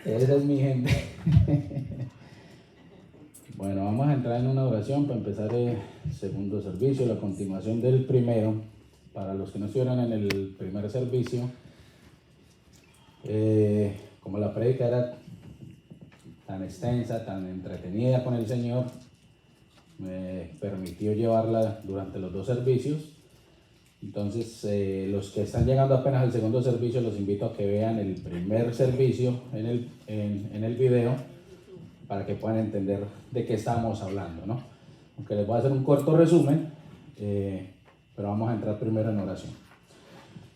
Esa es mi gente. Bueno, vamos a entrar en una oración para empezar el segundo servicio, la continuación del primero. Para los que no estuvieron en el primer servicio, como la prédica era tan extensa, tan entretenida con el Señor, me permitió llevarla durante los dos servicios. Entonces, los que están llegando apenas al segundo servicio, los invito a que vean el primer servicio en el video para que puedan entender de qué estamos hablando, ¿no? Aunque les voy a hacer un corto resumen, pero vamos a entrar primero en oración.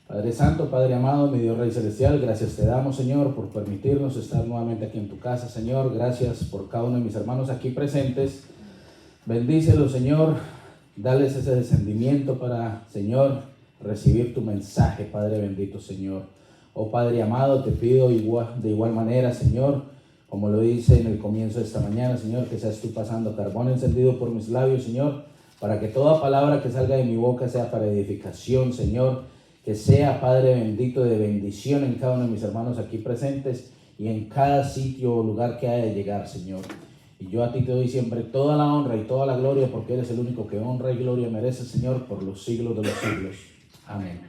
Padre Santo, Padre amado, mi Dios Rey Celestial, gracias te damos, Señor, por permitirnos estar nuevamente aquí en tu casa, Señor. Gracias por cada uno de mis hermanos aquí presentes. Bendícelos, Señor. Dales ese descendimiento para, Señor, recibir tu mensaje, Padre bendito, Señor. Oh Padre amado, te pido de igual manera, Señor, como lo dice en el comienzo de esta mañana, Señor, que seas tú pasando carbón encendido por mis labios, Señor, para que toda palabra que salga de mi boca sea para edificación, Señor, que sea, Padre bendito, de bendición en cada uno de mis hermanos aquí presentes y en cada sitio o lugar que haya de llegar, Señor. Y yo a ti te doy siempre toda la honra y toda la gloria, porque eres el único que honra y gloria merece, Señor, por los siglos de los siglos. Amén.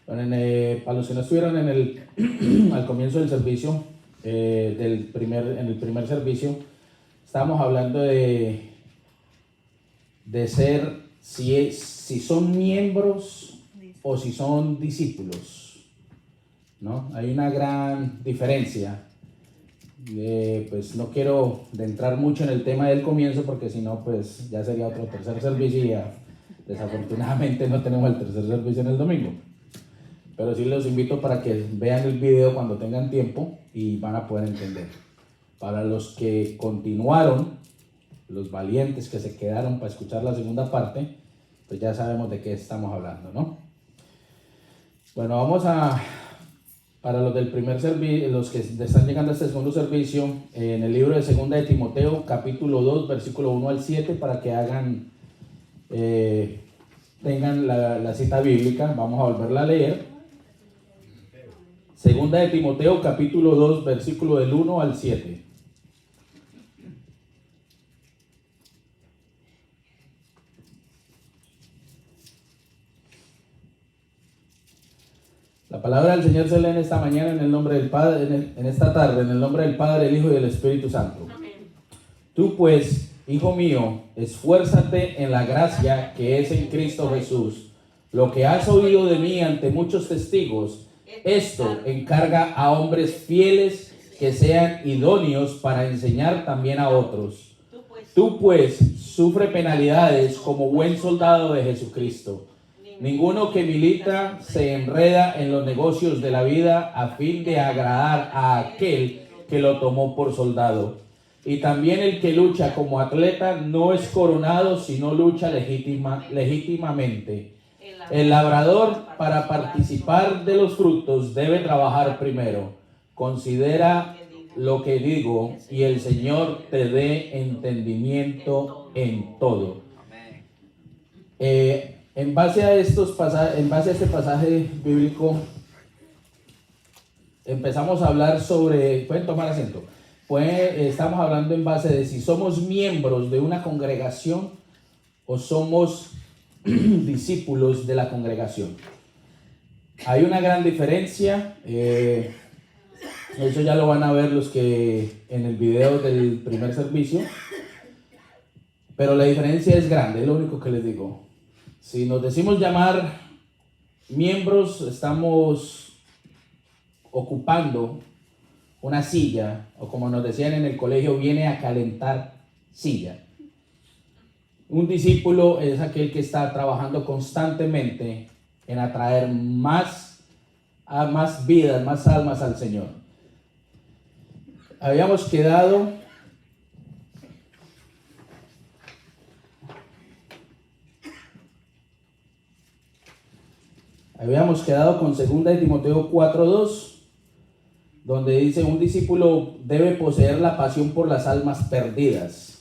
Bueno, para los que no estuvieron al comienzo del servicio, en el primer servicio, estábamos hablando de ser si son miembros o si son discípulos, ¿no? Hay una gran diferencia. Pues no quiero entrar mucho en el tema del comienzo, porque si no, pues ya sería otro tercer servicio y ya, desafortunadamente no tenemos el tercer servicio en el domingo. Pero sí los invito para que vean el video cuando tengan tiempo y van a poder entender. Para los que continuaron, los valientes que se quedaron para escuchar la segunda parte, pues ya sabemos de qué estamos hablando, ¿no? Bueno, para los del primer servicio, los que están llegando a este segundo servicio, en el libro de Segunda de Timoteo, capítulo 2, versículo 1 al 7, para que tengan la cita bíblica. Vamos a volverla a leer. Segunda de Timoteo, capítulo 2, versículo del 1 al 7. La palabra del Señor se lee en esta mañana en el nombre del Padre, en esta tarde, en el nombre del Padre, del Hijo y del Espíritu Santo. Amén. Tú pues, hijo mío, esfuérzate en la gracia que es en Cristo Jesús. Lo que has oído de mí ante muchos testigos, esto encarga a hombres fieles que sean idóneos para enseñar también a otros. Tú pues, sufre penalidades como buen soldado de Jesucristo. Ninguno que milita se enreda en los negocios de la vida a fin de agradar a aquel que lo tomó por soldado. Y también el que lucha como atleta no es coronado, sino lucha legítimamente. El labrador, para participar de los frutos, debe trabajar primero. Considera lo que digo, y el Señor te dé entendimiento en todo. En base a este pasaje bíblico, empezamos a hablar sobre, pueden tomar asiento, estamos hablando en base de si somos miembros de una congregación o somos discípulos de la congregación. Hay una gran diferencia, eso ya lo van a ver los que en el video del primer servicio, pero la diferencia es grande, es lo único que les digo. Si nos decimos llamar miembros, estamos ocupando una silla, o como nos decían en el colegio, viene a calentar silla. Un discípulo es aquel que está trabajando constantemente en atraer más vidas, más almas al Señor. Habíamos quedado con 2 de Timoteo 4:2, donde dice: un discípulo debe poseer la pasión por las almas perdidas.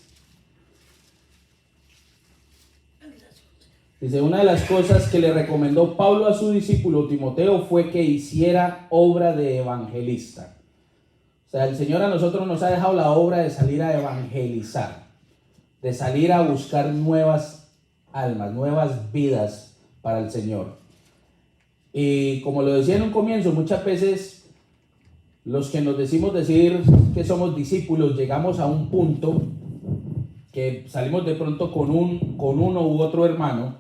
Dice, una de las cosas que le recomendó Pablo a su discípulo Timoteo fue que hiciera obra de evangelista. O sea, el Señor a nosotros nos ha dejado la obra de salir a evangelizar, de salir a buscar nuevas almas, nuevas vidas para el Señor. Y como lo decía en un comienzo, muchas veces los que nos decimos decir que somos discípulos llegamos a un punto que salimos de pronto con uno u otro hermano,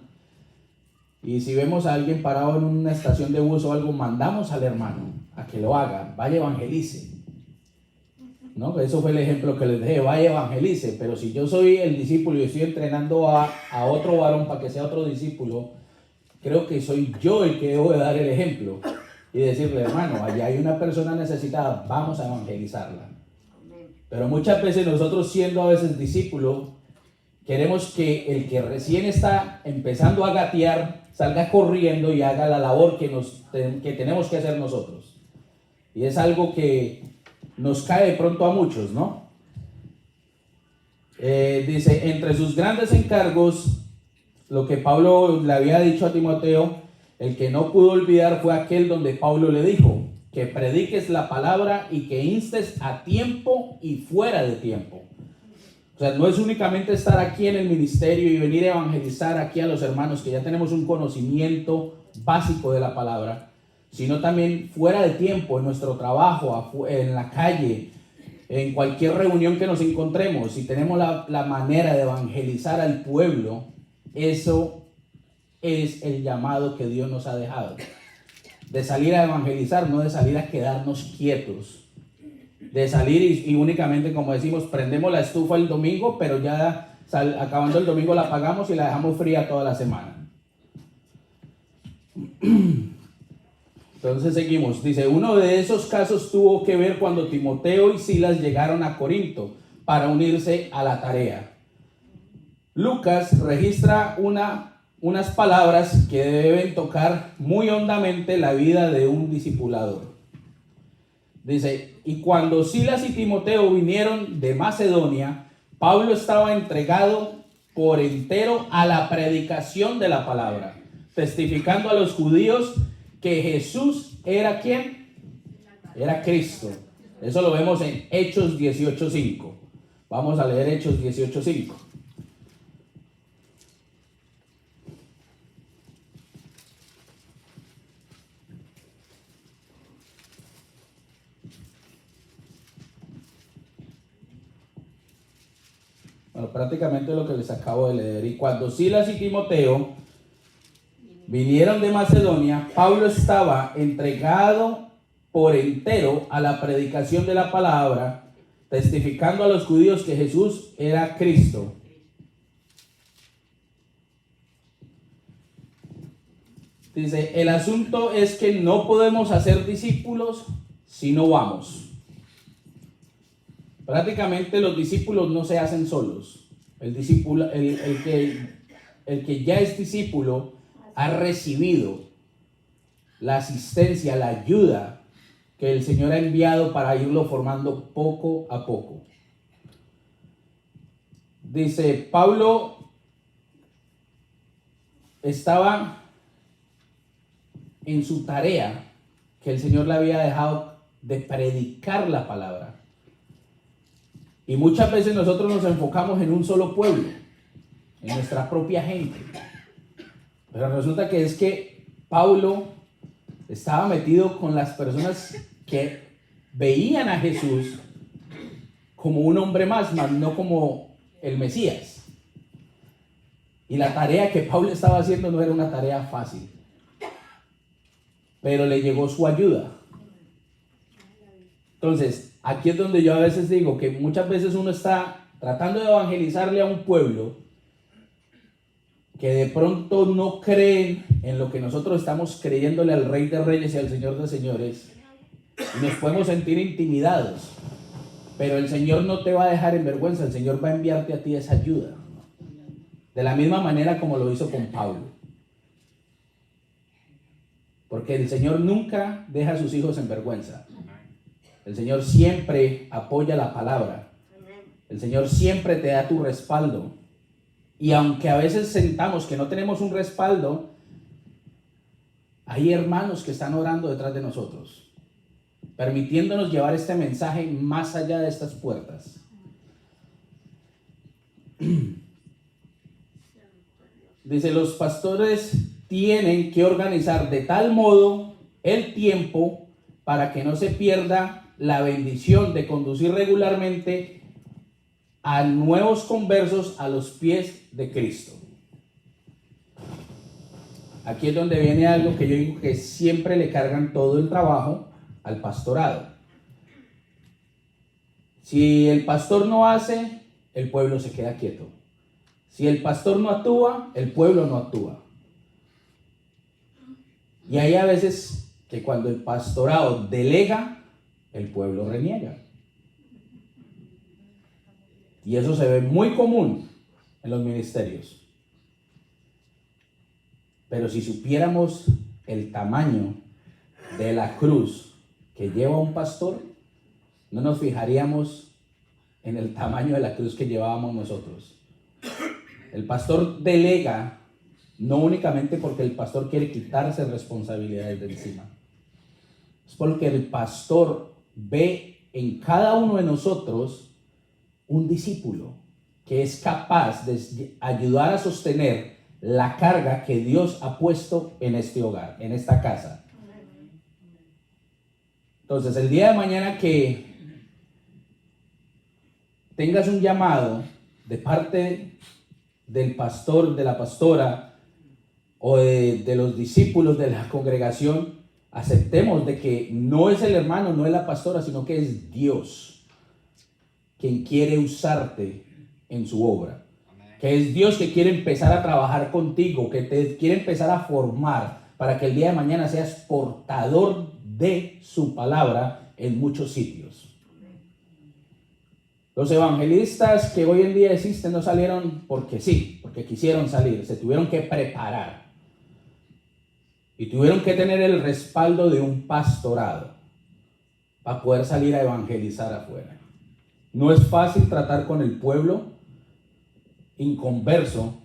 y si vemos a alguien parado en una estación de bus o algo, mandamos al hermano a que lo haga, vaya evangelice, ¿no? Eso fue el ejemplo que les dejé, vaya evangelice. Pero si yo soy el discípulo y estoy entrenando a otro varón para que sea otro discípulo, creo que soy yo el que debo de dar el ejemplo y decirle, hermano, allá hay una persona necesitada, vamos a evangelizarla. Pero muchas veces nosotros, siendo a veces discípulos, queremos que el que recién está empezando a gatear salga corriendo y haga la labor que tenemos que hacer nosotros. Y es algo que nos cae de pronto a muchos, ¿no? Dice, entre sus grandes encargos, lo que Pablo le había dicho a Timoteo, el que no pudo olvidar fue aquel donde Pablo le dijo, que prediques la palabra y que instes a tiempo y fuera de tiempo. O sea, no es únicamente estar aquí en el ministerio y venir a evangelizar aquí a los hermanos que ya tenemos un conocimiento básico de la palabra, sino también fuera de tiempo, en nuestro trabajo, en la calle, en cualquier reunión que nos encontremos. Si tenemos la manera de evangelizar al pueblo, eso es el llamado que Dios nos ha dejado. De salir a evangelizar, no de salir a quedarnos quietos. De salir y únicamente, como decimos, prendemos la estufa el domingo, pero ya acabando el domingo la apagamos y la dejamos fría toda la semana. Entonces seguimos. Dice, uno de esos casos tuvo que ver cuando Timoteo y Silas llegaron a Corinto para unirse a la tarea. Lucas registra unas palabras que deben tocar muy hondamente la vida de un discipulador. Dice, y cuando Silas y Timoteo vinieron de Macedonia, Pablo estaba entregado por entero a la predicación de la palabra, testificando a los judíos que Jesús era ¿quién? Era Cristo. Eso lo vemos en Hechos 18:5. Vamos a leer Hechos 18:5. Bueno, prácticamente lo que les acabo de leer. Y cuando Silas y Timoteo vinieron de Macedonia, Pablo estaba entregado por entero a la predicación de la palabra, testificando a los judíos que Jesús era Cristo. Dice, el asunto es que no podemos hacer discípulos si no vamos. Prácticamente los discípulos no se hacen solos. El que ya es discípulo ha recibido la asistencia, la ayuda que el Señor ha enviado para irlo formando poco a poco. Dice, Pablo estaba en su tarea que el Señor le había dejado de predicar la palabra. Y muchas veces nosotros nos enfocamos en un solo pueblo, en nuestra propia gente. Pero resulta que es que Pablo estaba metido con las personas que veían a Jesús como un hombre más, no como el Mesías. Y la tarea que Pablo estaba haciendo no era una tarea fácil, pero le llegó su ayuda. Entonces, aquí es donde yo a veces digo que muchas veces uno está tratando de evangelizarle a un pueblo que de pronto no creen en lo que nosotros estamos creyéndole al Rey de Reyes y al Señor de Señores, y nos podemos sentir intimidados, pero el Señor no te va a dejar en vergüenza. El Señor va a enviarte a ti esa ayuda, de la misma manera como lo hizo con Pablo, porque el Señor nunca deja a sus hijos en vergüenza. El Señor siempre apoya la palabra. El Señor siempre te da tu respaldo. Y aunque a veces sentamos que no tenemos un respaldo, hay hermanos que están orando detrás de nosotros. permitiéndonos llevar este mensaje más allá de estas puertas. Dice, los pastores tienen que organizar de tal modo el tiempo para que no se pierda la bendición de conducir regularmente a nuevos conversos a los pies de Cristo. Aquí es donde viene algo que yo digo que siempre le cargan todo el trabajo al pastorado. Si el pastor no hace, el pueblo se queda quieto. Si el pastor no actúa, el pueblo no actúa. Y hay a veces que cuando el pastorado delega, el pueblo reniega. Y eso se ve muy común en los ministerios. Pero si supiéramos el tamaño de la cruz que lleva un pastor, no nos fijaríamos en el tamaño de la cruz que llevábamos nosotros. El pastor delega no únicamente porque el pastor quiere quitarse responsabilidades de encima. Es porque el pastor ve en cada uno de nosotros un discípulo que es capaz de ayudar a sostener la carga que Dios ha puesto en este hogar, en esta casa. Entonces, el día de mañana que tengas un llamado de parte del pastor, de la pastora o de los discípulos de la congregación, aceptemos de que no es el hermano, no es la pastora, sino que es Dios quien quiere usarte en su obra. Que es Dios que quiere empezar a trabajar contigo, que te quiere empezar a formar para que el día de mañana seas portador de su palabra en muchos sitios. Los evangelistas que hoy en día existen no salieron porque sí, porque quisieron salir, se tuvieron que preparar y tuvieron que tener el respaldo de un pastorado para poder salir a evangelizar afuera. No es fácil tratar con el pueblo inconverso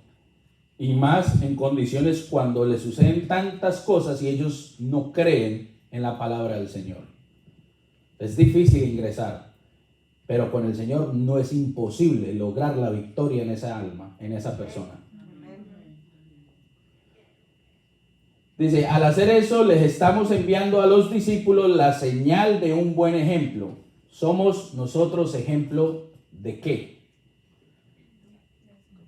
y más en condiciones cuando les suceden tantas cosas y ellos no creen en la palabra del Señor. Es difícil ingresar, pero con el Señor no es imposible lograr la victoria en esa alma, en esa persona. Dice, al hacer eso les estamos enviando a los discípulos la señal de un buen ejemplo. ¿Somos nosotros ejemplo de qué?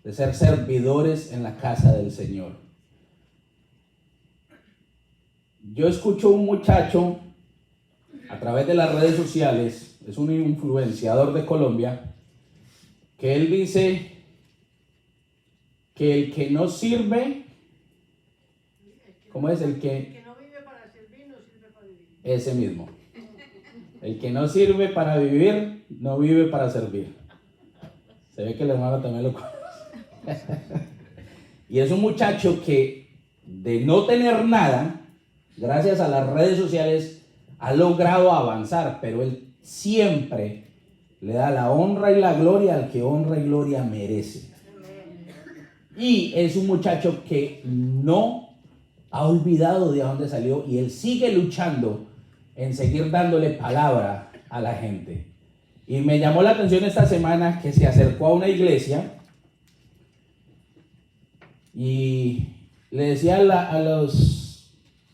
De ser servidores en la casa del Señor. Yo escucho un muchacho a través de las redes sociales, es un influenciador de Colombia, que él dice que el que no sirve, ¿cómo es? El que no vive para servir, no sirve para vivir. Ese mismo. El que no sirve para vivir, no vive para servir. Se ve que el hermano también lo conoce. Y es un muchacho que de no tener nada, gracias a las redes sociales, ha logrado avanzar, pero él siempre le da la honra y la gloria al que honra y gloria merece. Y es un muchacho que no ha olvidado de dónde salió y él sigue luchando en seguir dándole palabra a la gente. Y me llamó la atención esta semana que se acercó a una iglesia y le decía a los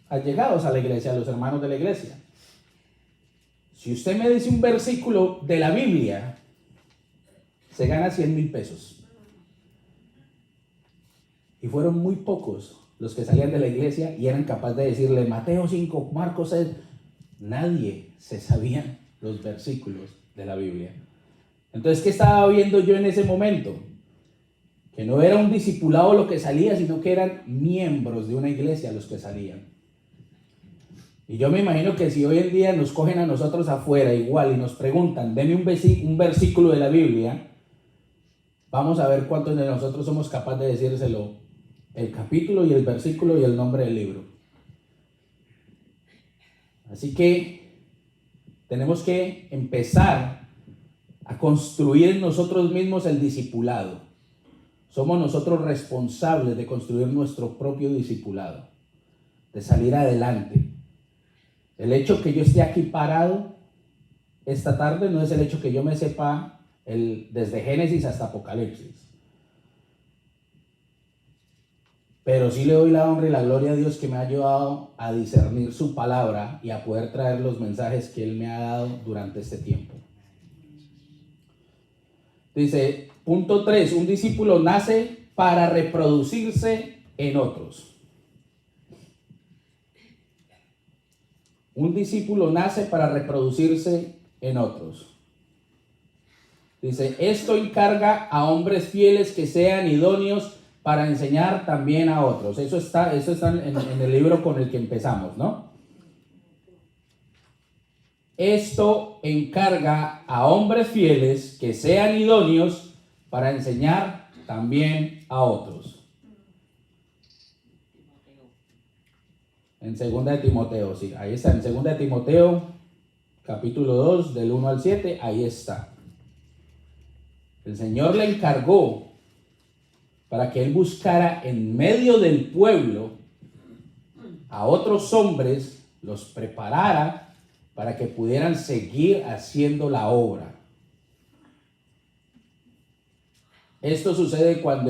allegados a la iglesia, a los hermanos de la iglesia: si usted me dice un versículo de la Biblia, se gana 100,000 pesos. Y fueron muy pocos los que salían de la iglesia y eran capaces de decirle Mateo 5, Marcos 6. Nadie se sabía los versículos de la Biblia. Entonces, ¿qué estaba viendo yo en ese momento? Que no era un discipulado lo que salía, sino que eran miembros de una iglesia los que salían. Y yo me imagino que si hoy en día nos cogen a nosotros afuera igual y nos preguntan, deme un versículo de la Biblia, vamos a ver cuántos de nosotros somos capaces de decírselo, el capítulo y el versículo y el nombre del libro. Así que tenemos que empezar a construir en nosotros mismos el discipulado. Somos nosotros responsables de construir nuestro propio discipulado, de salir adelante. El hecho que yo esté aquí parado esta tarde no es el hecho que yo me sepa desde Génesis hasta Apocalipsis. Pero sí le doy la honra y la gloria a Dios que me ha ayudado a discernir su palabra y a poder traer los mensajes que Él me ha dado durante este tiempo. Dice, punto 3, un discípulo nace para reproducirse en otros. Un discípulo nace para reproducirse en otros. Dice, esto encarga a hombres fieles que sean idóneos para enseñar también a otros. Eso está en el libro con el que empezamos, ¿no? Esto encarga a hombres fieles que sean idóneos para enseñar también a otros. En 2 de Timoteo, sí, ahí está, en 2 de Timoteo, capítulo 2, del 1 al 7, ahí está. El Señor le encargó para que él buscara en medio del pueblo a otros hombres, los preparara para que pudieran seguir haciendo la obra. Esto sucede cuando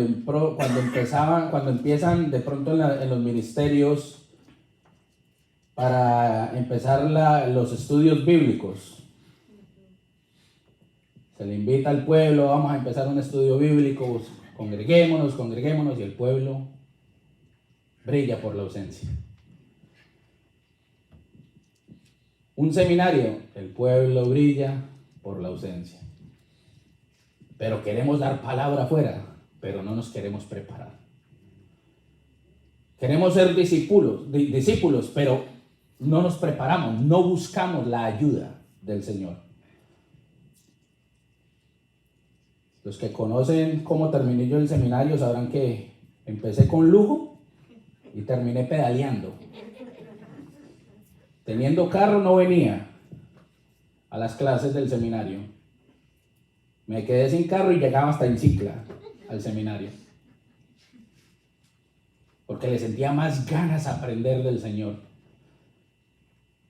empiezan de pronto en los ministerios para empezar los estudios bíblicos. Se le invita al pueblo, vamos a empezar un estudio bíblico, congreguémonos, y el pueblo brilla por la ausencia. Un seminario, el pueblo brilla por la ausencia. Pero queremos dar palabra afuera, pero no nos queremos preparar. Queremos ser discípulos, pero no nos preparamos, no buscamos la ayuda del Señor. Los que conocen cómo terminé yo el seminario sabrán que empecé con lujo y terminé pedaleando. Teniendo carro no venía a las clases del seminario. Me quedé sin carro y llegaba hasta en cicla al seminario. Porque le sentía más ganas a aprender del Señor.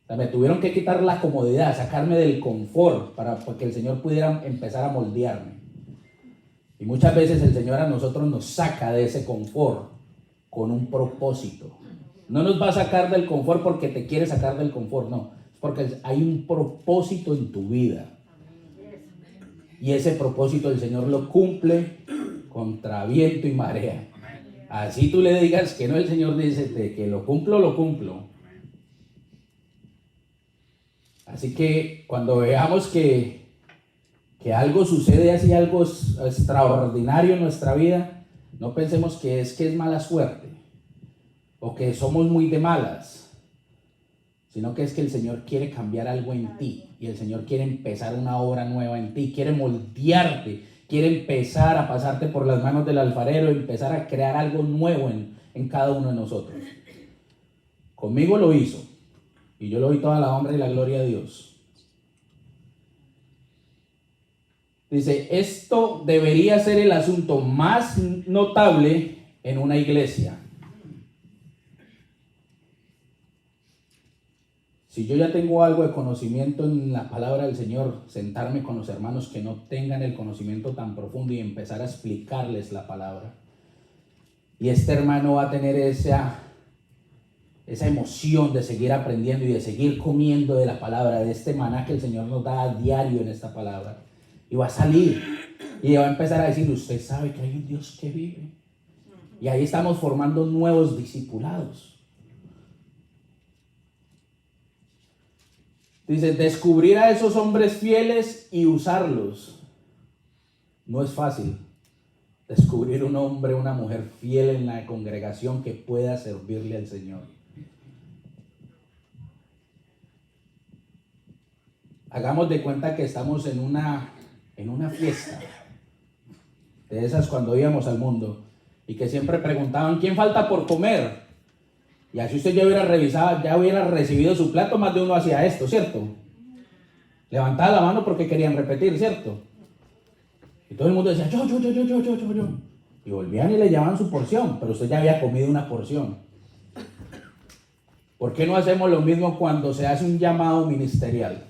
O sea, me tuvieron que quitar la comodidad, sacarme del confort para que el Señor pudiera empezar a moldearme. Y muchas veces el Señor a nosotros nos saca de ese confort con un propósito. No nos va a sacar del confort porque te quiere sacar del confort, no. Es porque hay un propósito en tu vida. Y ese propósito el Señor lo cumple contra viento y marea. Así tú le digas que no, el Señor dice que lo cumplo, lo cumplo. Así que cuando veamos que algo sucede así, algo extraordinario en nuestra vida, no pensemos que es mala suerte o que somos muy de malas, sino que es que el Señor quiere cambiar algo en ti y el Señor quiere empezar una obra nueva en ti, quiere moldearte, quiere empezar a pasarte por las manos del alfarero, empezar a crear algo nuevo en cada uno de nosotros. Conmigo lo hizo y yo le doy toda la honra y la gloria a Dios. Dice, esto debería ser el asunto más notable en una iglesia. Si yo ya tengo algo de conocimiento en la palabra del Señor, sentarme con los hermanos que no tengan el conocimiento tan profundo y empezar a explicarles la palabra. Y este hermano va a tener esa emoción de seguir aprendiendo y de seguir comiendo de la palabra, de este maná que el Señor nos da a diario en esta palabra. Y va a salir y va a empezar a decir, usted sabe que hay un Dios que vive. Y ahí estamos formando nuevos discipulados. Dice, descubrir a esos hombres fieles y usarlos. No es fácil descubrir un hombre, una mujer fiel en la congregación que pueda servirle al Señor. Hagamos de cuenta que estamos en una fiesta, de esas cuando íbamos al mundo, y que siempre preguntaban, ¿quién falta por comer? Y así usted ya hubiera revisado, ya hubiera recibido su plato, más de uno hacía esto, ¿cierto? Levantaba la mano porque querían repetir, ¿cierto? Y todo el mundo decía, yo. Y volvían y le llevaban su porción, pero usted ya había comido una porción. ¿Por qué no hacemos lo mismo cuando se hace un llamado ministerial?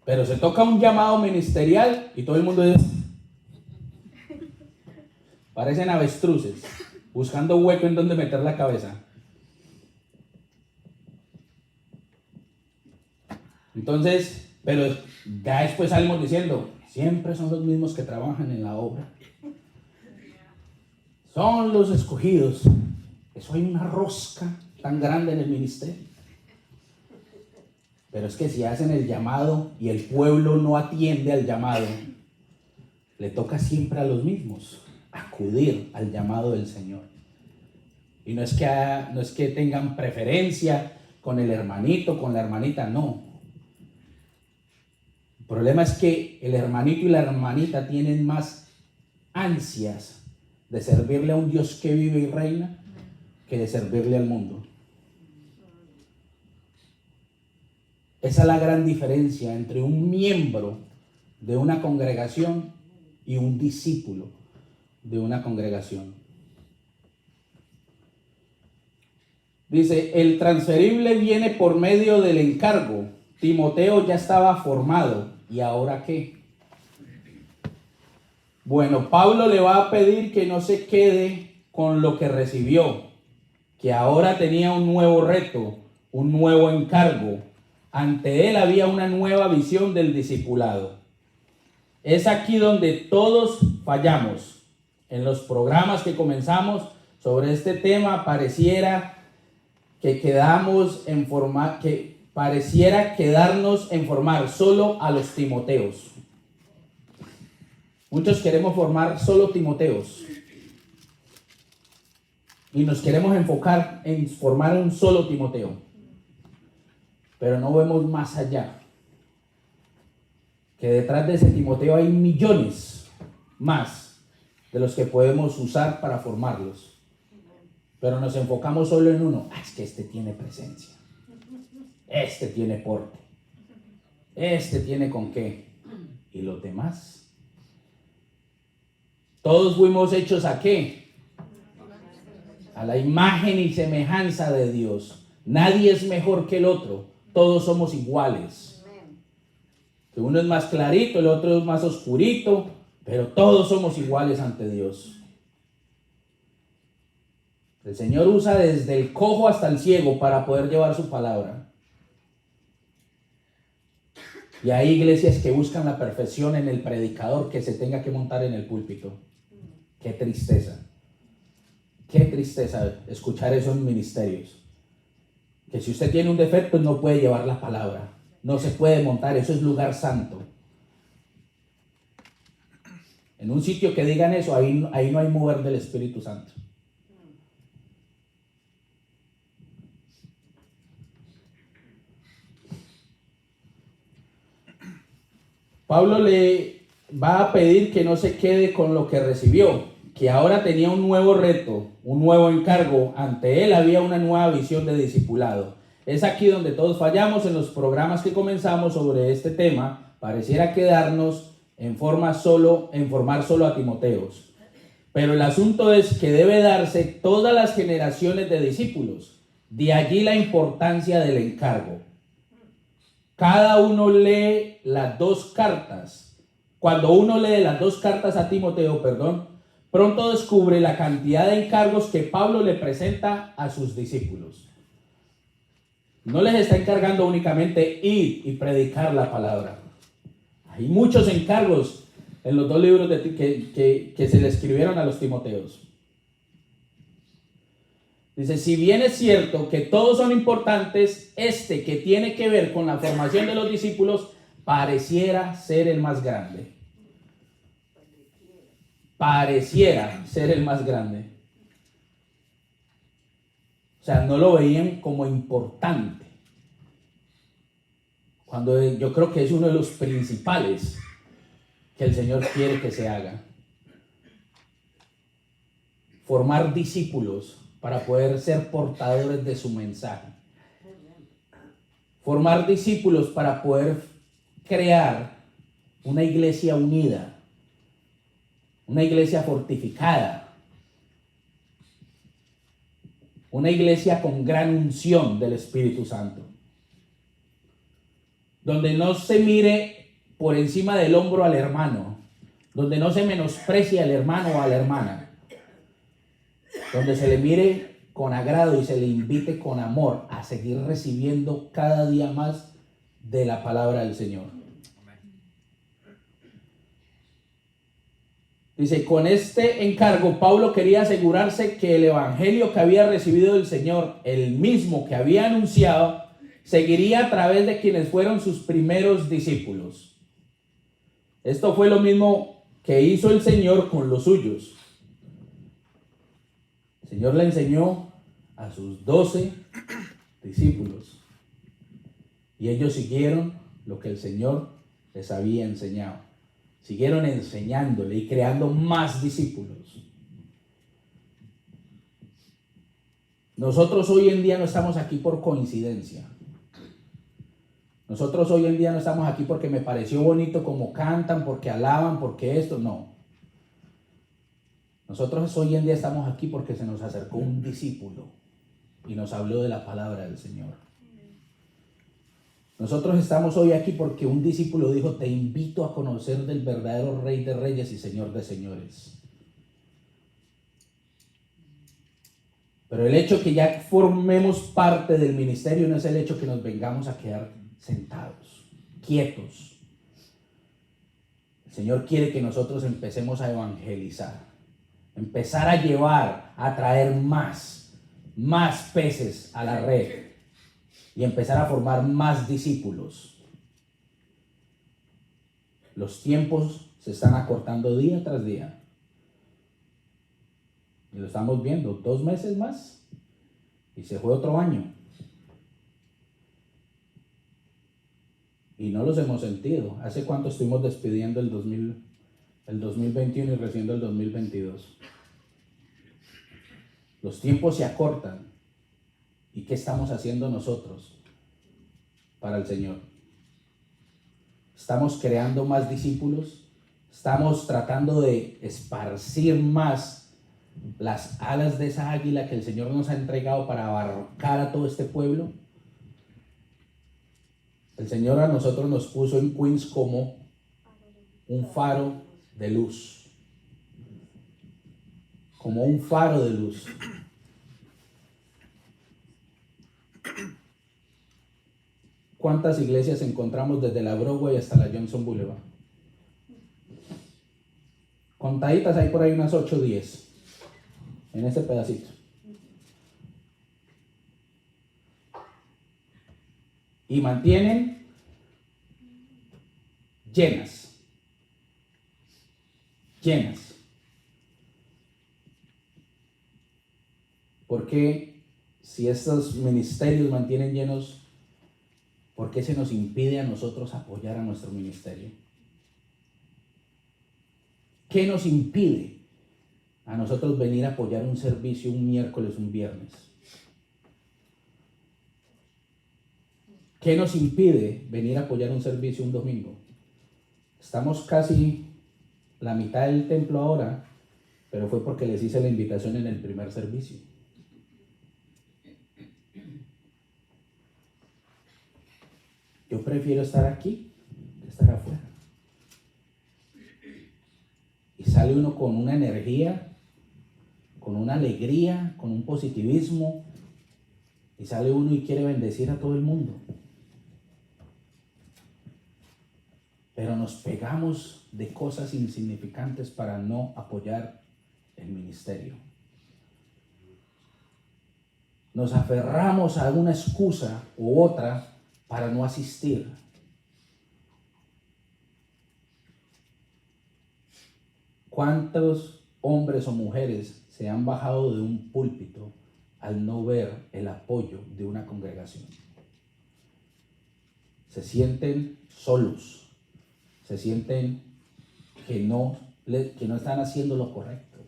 Pero se toca un llamado ministerial y todo el mundo dice, parecen avestruces, buscando un hueco en donde meter la cabeza. Entonces, pero ya después salimos diciendo, siempre son los mismos que trabajan en la obra. Son los escogidos. Eso hay una rosca tan grande en el ministerio. Pero es que si hacen el llamado y el pueblo no atiende al llamado, le toca siempre a los mismos acudir al llamado del Señor. Y no es que tengan preferencia con el hermanito, con la hermanita, no. El problema es que el hermanito y la hermanita tienen más ansias de servirle a un Dios que vive y reina que de servirle al mundo. Esa es la gran diferencia entre un miembro de una congregación y un discípulo de una congregación. Dice, el transferible viene por medio del encargo. Timoteo ya estaba formado. ¿Y ahora qué? Bueno, Pablo le va a pedir que no se quede con lo que recibió, que ahora tenía un nuevo reto, un nuevo encargo. Ante él había una nueva visión del discipulado. Es aquí donde todos fallamos. En los programas que comenzamos sobre este tema pareciera quedarnos en formar solo a los Timoteos. Muchos queremos formar solo Timoteos y nos queremos enfocar en formar un solo Timoteo, pero no vemos más allá, que detrás de ese Timoteo hay millones más de los que podemos usar para formarlos, pero nos enfocamos solo en uno. Es que este tiene presencia, este tiene porte, este tiene con qué, y los demás. Todos fuimos hechos ¿a qué? A la imagen y semejanza de Dios. Nadie es mejor que el otro. Todos somos iguales. Que uno es más clarito, el otro es más oscurito, pero todos somos iguales ante Dios. El Señor usa desde el cojo hasta el ciego para poder llevar su palabra. Y hay iglesias que buscan la perfección en el predicador que se tenga que montar en el púlpito. Qué tristeza escuchar esos ministerios. Que si usted tiene un defecto no puede llevar la palabra, no se puede montar, eso es lugar santo. En un sitio que digan eso, ahí no hay mover del Espíritu Santo. Pablo le va a pedir que no se quede con lo que recibió, que ahora tenía un nuevo reto, un nuevo encargo. Ante él había una nueva visión de discipulado. Es aquí donde todos fallamos en los programas que comenzamos sobre este tema. Pareciera quedarnos en formar solo a Timoteos. Pero el asunto es que debe darse todas las generaciones de discípulos. De allí la importancia del encargo. Cada uno lee las dos cartas. Cuando uno lee las dos cartas a Timoteo, pronto descubre la cantidad de encargos que Pablo le presenta a sus discípulos. No les está encargando únicamente ir y predicar la palabra. Hay muchos encargos en los dos libros que se le escribieron a los Timoteos. Dice, si bien es cierto que todos son importantes, este que tiene que ver con la formación de los discípulos pareciera ser el más grande. Pareciera ser el más grande. O sea, no lo veían como importante. Cuando yo creo que es uno de los principales que el Señor quiere que se haga. Formar discípulos para poder ser portadores de su mensaje. Formar discípulos para poder crear una iglesia unida, una iglesia fortificada. una iglesia con gran unción del Espíritu Santo, donde no se mire por encima del hombro al hermano, donde no se menosprecie al hermano o a la hermana, donde se le mire con agrado y se le invite con amor a seguir recibiendo cada día más de la palabra del Señor. Dice, con este encargo Pablo quería asegurarse que el evangelio que había recibido del Señor, el mismo que había anunciado, seguiría a través de quienes fueron sus primeros discípulos. Esto fue lo mismo que hizo el Señor con los suyos. El Señor le enseñó a sus 12 discípulos y ellos siguieron lo que el Señor les había enseñado. Siguieron enseñándole y creando más discípulos. Nosotros hoy en día no estamos aquí por coincidencia. Nosotros hoy en día no estamos aquí porque me pareció bonito como cantan, porque alaban, porque esto, no. Nosotros hoy en día estamos aquí porque se nos acercó un discípulo y nos habló de la palabra del Señor. Nosotros estamos hoy aquí porque un discípulo dijo, te invito a conocer del verdadero Rey de Reyes y Señor de Señores. Pero el hecho que ya formemos parte del ministerio no es el hecho que nos vengamos a quedar sentados, quietos. El Señor quiere que nosotros empecemos a evangelizar, empezar a llevar, a traer más peces a la red y empezar a formar más discípulos. Los tiempos se están acortando día tras día. Y lo estamos viendo, 2 meses más y se fue otro año. Y no los hemos sentido. ¿Hace cuánto estuvimos despidiendo el 2021 y recién el 2022? Los tiempos se acortan. ¿Y qué estamos haciendo nosotros para el Señor? ¿Estamos creando más discípulos? ¿Estamos tratando de esparcir más las alas de esa águila que el Señor nos ha entregado para abarcar a todo este pueblo? El Señor a nosotros nos puso en Queens como un faro de luz. Como un faro de luz. ¿Cuántas iglesias encontramos desde la Broadway hasta la Johnson Boulevard? Contaditas hay por ahí unas 8 o 10 en ese pedacito. Y mantienen llenas. Porque si estos ministerios mantienen llenos, ¿por qué se nos impide a nosotros apoyar a nuestro ministerio? ¿Qué nos impide a nosotros venir a apoyar un servicio un miércoles, un viernes? ¿Qué nos impide venir a apoyar un servicio un domingo? Estamos casi la mitad del templo ahora, pero fue porque les hice la invitación en el primer servicio. Yo prefiero estar aquí que estar afuera. Y sale uno con una energía, con una alegría, con un positivismo, y sale uno y quiere bendecir a todo el mundo. Pero nos pegamos de cosas insignificantes para no apoyar el ministerio. Nos aferramos a una excusa u otra para no asistir. ¿Cuántos hombres o mujeres se han bajado de un púlpito al no ver el apoyo de una congregación? Se sienten solos. Se sienten que no están haciendo lo correcto.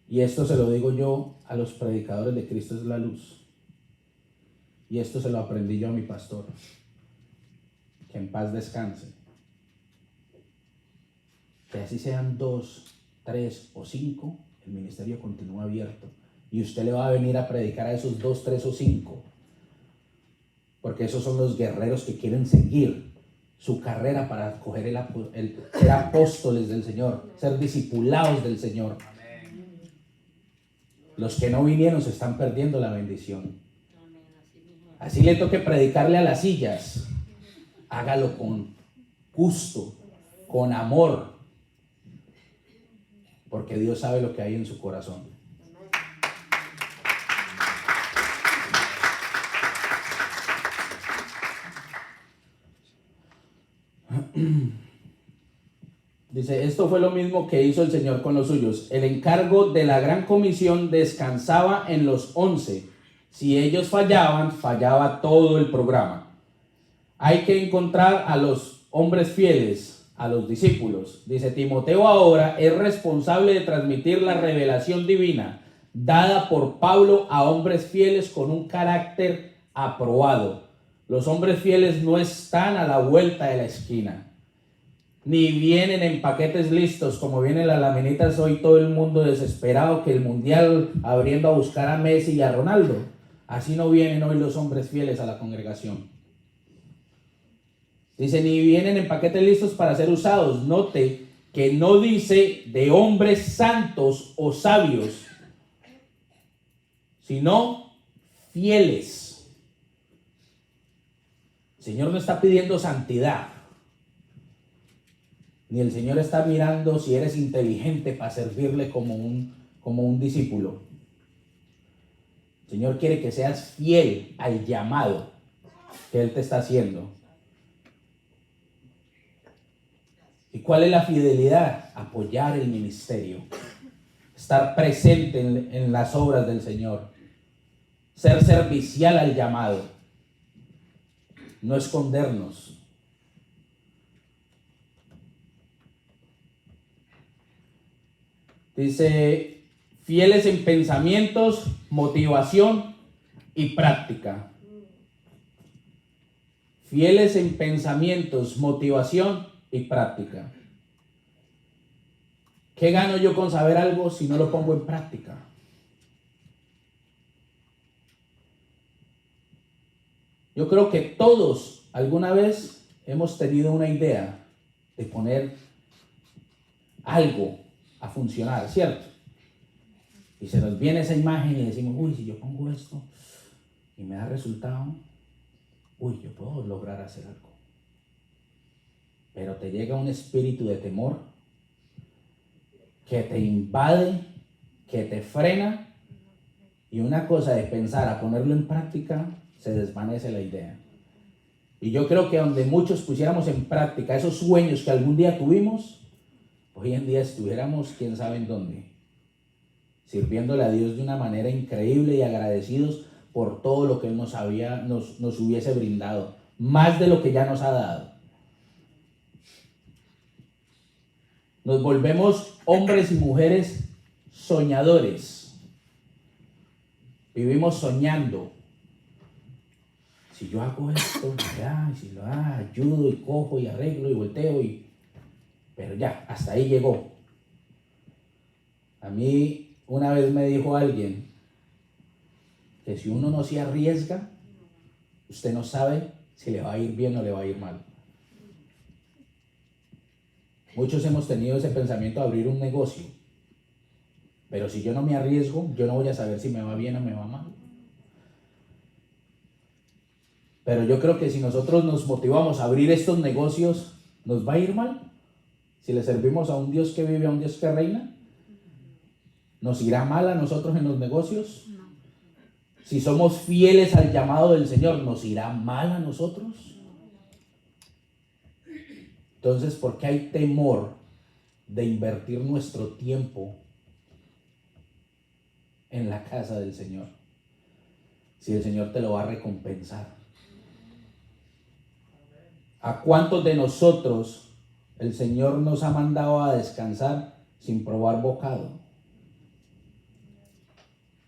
Y esto se lo digo yo a los predicadores de Cristo es la luz. Y esto se lo aprendí yo a mi pastor. Que en paz descanse. Que así sean 2, 3 o 5, el ministerio continúa abierto. Y usted le va a venir a predicar a esos 2, 3 o 5. Porque esos son los guerreros que quieren seguir su carrera para coger el ser apóstoles del Señor, ser discipulados del Señor. Los que no vinieron se están perdiendo la bendición. Así le toque predicarle a las sillas. Hágalo con gusto, con amor, porque Dios sabe lo que hay en su corazón. Dice, esto fue lo mismo que hizo el Señor con los suyos. El encargo de la gran comisión descansaba en los 11. Si ellos fallaban, fallaba todo el programa. Hay que encontrar a los hombres fieles, a los discípulos. Dice, Timoteo ahora es responsable de transmitir la revelación divina dada por Pablo a hombres fieles con un carácter aprobado. Los hombres fieles no están a la vuelta de la esquina, ni vienen en paquetes listos como vienen las laminitas hoy, todo el mundo desesperado que el mundial abriendo a buscar a Messi y a Ronaldo. Así no vienen hoy los hombres fieles a la congregación. Dice, ni vienen en paquetes listos para ser usados. Note que no dice de hombres santos o sabios, sino fieles. El Señor no está pidiendo santidad, ni el Señor está mirando si eres inteligente para servirle como un discípulo. El Señor quiere que seas fiel al llamado que Él te está haciendo. ¿Y cuál es la fidelidad? Apoyar el ministerio, estar presente en las obras del Señor, ser servicial al llamado, no escondernos. Dice, fieles en pensamientos, motivación y práctica. Fieles en pensamientos, motivación y práctica. ¿Qué gano yo con saber algo si no lo pongo en práctica? Yo creo que todos alguna vez hemos tenido una idea de poner algo a funcionar, ¿cierto? Y se nos viene esa imagen y decimos, uy, si yo pongo esto y me da resultado, uy, yo puedo lograr hacer algo. Pero te llega un espíritu de temor que te invade, que te frena, y una cosa de pensar a ponerlo en práctica, se desvanece la idea. Y yo creo que donde muchos pusiéramos en práctica esos sueños que algún día tuvimos, hoy en día estuviéramos quién sabe en dónde, sirviéndole a Dios de una manera increíble y agradecidos por todo lo que Él nos hubiese brindado, más de lo que ya nos ha dado. Nos volvemos hombres y mujeres soñadores. Vivimos soñando. Si yo hago esto, ya, si lo ayudo y cojo y arreglo y volteo, pero ya, hasta ahí llegó. A mí una vez me dijo alguien que si uno no se arriesga, usted no sabe si le va a ir bien o le va a ir mal. Muchos hemos tenido ese pensamiento de abrir un negocio, pero si yo no me arriesgo, yo no voy a saber si me va bien o me va mal. Pero yo creo que si nosotros nos motivamos a abrir estos negocios, ¿nos va a ir mal? Si le servimos a un Dios que vive, a un Dios que reina, ¿nos irá mal a nosotros en los negocios? Si somos fieles al llamado del Señor, ¿nos irá mal a nosotros? Entonces, ¿por qué hay temor de invertir nuestro tiempo en la casa del Señor? Si el Señor te lo va a recompensar. ¿A cuántos de nosotros el Señor nos ha mandado a descansar sin probar bocado?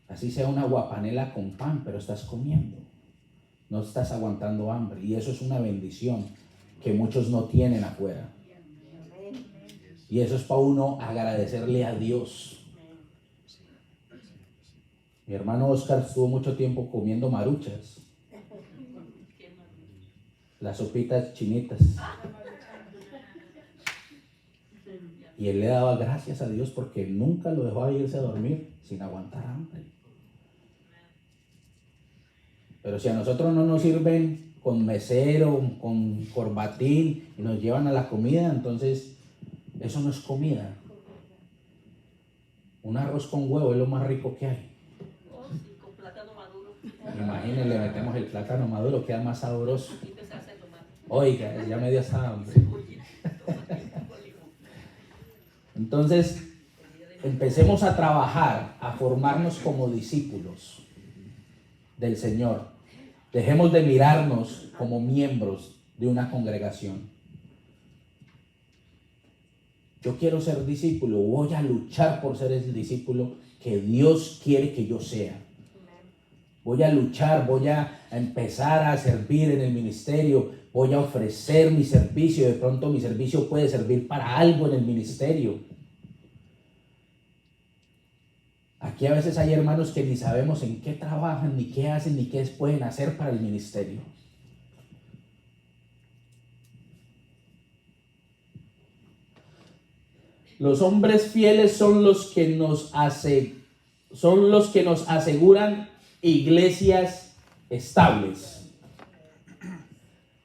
Así sea una guapanela con pan, pero estás comiendo. No estás aguantando hambre. Y eso es una bendición que muchos no tienen afuera. Y eso es para uno agradecerle a Dios. Mi hermano Oscar estuvo mucho tiempo comiendo maruchas, las sopitas chinitas. Y él le daba gracias a Dios porque nunca lo dejó irse a dormir sin aguantar hambre. Pero si a nosotros no nos sirven con mesero, con corbatín y nos llevan a la comida, entonces eso no es comida. Un arroz con huevo es lo más rico que hay. Con plátano maduro. Imagínense, le metemos el plátano maduro, queda más sabroso. Oiga, ya me dio hasta hambre. Entonces, empecemos a trabajar, a formarnos como discípulos del Señor. Dejemos de mirarnos como miembros de una congregación. Yo quiero ser discípulo, voy a luchar por ser el discípulo que Dios quiere que yo sea. Voy a luchar, voy a empezar a servir en el ministerio, voy a ofrecer mi servicio. De pronto mi servicio puede servir para algo en el ministerio. Aquí a veces hay hermanos que ni sabemos en qué trabajan, ni qué hacen, ni qué pueden hacer para el ministerio. Los hombres fieles son los que nos aseguran iglesias estables.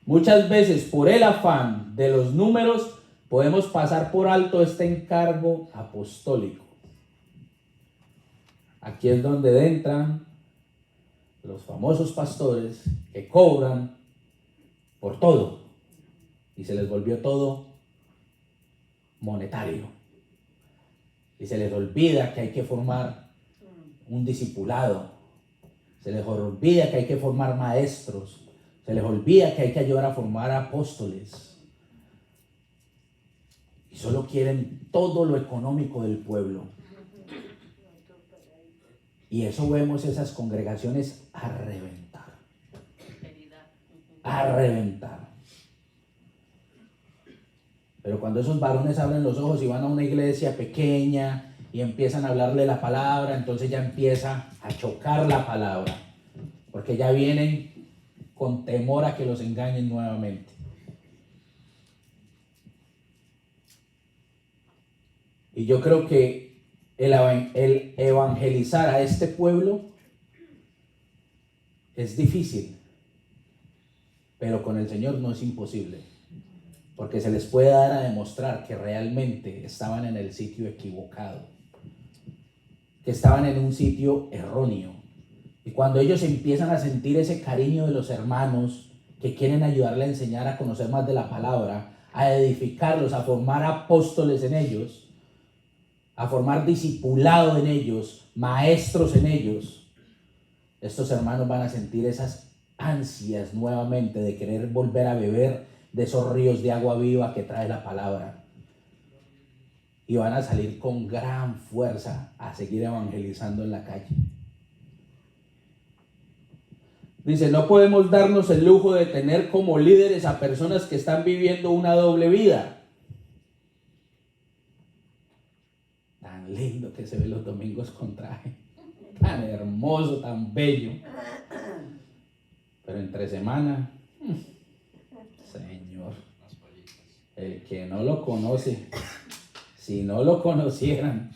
Muchas veces por el afán de los números podemos pasar por alto este encargo apostólico. Aquí es donde entran los famosos pastores que cobran por todo y se les volvió todo monetario. Y se les olvida que hay que formar un discipulado. Se les olvida que hay que formar maestros. Se les olvida que hay que ayudar a formar apóstoles. Y solo quieren todo lo económico del pueblo. Y eso vemos esas congregaciones a reventar. A reventar. Pero cuando esos varones abren los ojos y van a una iglesia pequeña y empiezan a hablarle la palabra, entonces ya empieza a chocar la palabra. Porque ya vienen con temor a que los engañen nuevamente. Y yo creo que el evangelizar a este pueblo es difícil, pero con el Señor no es imposible, porque se les puede dar a demostrar que realmente estaban en el sitio equivocado, que estaban en un sitio erróneo. Y cuando ellos empiezan a sentir ese cariño de los hermanos que quieren ayudarle a enseñar a conocer más de la palabra, a edificarlos, a formar apóstoles en ellos, a formar discipulado en ellos, maestros en ellos, estos hermanos van a sentir esas ansias nuevamente de querer volver a beber de esos ríos de agua viva que trae la palabra. Y van a salir con gran fuerza a seguir evangelizando en la calle. Dice, no podemos darnos el lujo de tener como líderes a personas que están viviendo una doble vida. Tan lindo que se ve los domingos con traje, tan hermoso, tan bello. Pero entre semana, Señor, el que no lo conoce, si no lo conocieran.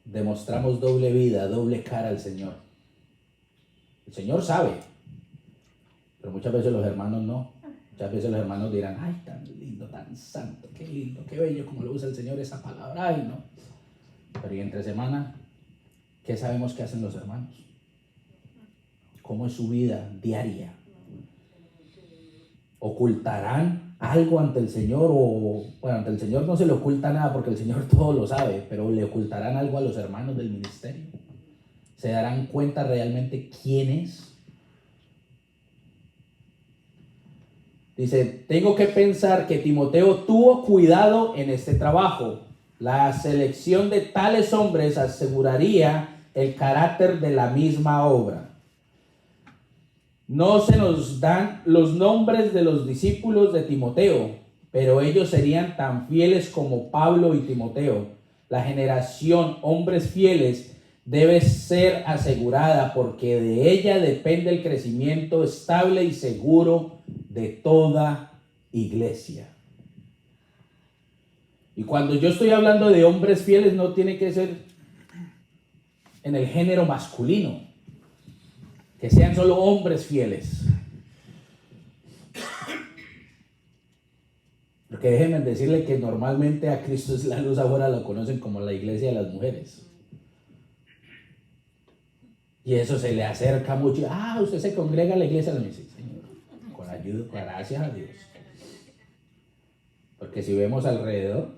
Demostramos doble vida, doble cara al Señor. El Señor sabe, pero muchas veces los hermanos no. Muchas veces los hermanos dirán, ay, tan lindo, tan santo, qué lindo, qué bello como lo usa el Señor esa palabra, ay, no. Pero y entre semana, ¿qué sabemos que hacen los hermanos? ¿Cómo es su vida diaria? ¿Ocultarán algo ante el Señor? O, bueno, ante el Señor no se le oculta nada porque el Señor todo lo sabe, pero ¿le ocultarán algo a los hermanos del ministerio? ¿Se darán cuenta realmente quién es? Dice, tengo que pensar que Timoteo tuvo cuidado en este trabajo. La selección de tales hombres aseguraría el carácter de la misma obra. No se nos dan los nombres de los discípulos de Timoteo, pero ellos serían tan fieles como Pablo y Timoteo. La generación hombres fieles debe ser asegurada porque de ella depende el crecimiento estable y seguro de toda iglesia. Y cuando yo estoy hablando de hombres fieles, no tiene que ser en el género masculino, que sean solo hombres fieles. Porque déjenme decirle que normalmente a Cristo es la luz, ahora lo conocen como la iglesia de las mujeres. Y eso se le acerca mucho. Usted se congrega a la iglesia. Le dice, sí, Señor, con ayuda, gracias a Dios. Porque si vemos alrededor,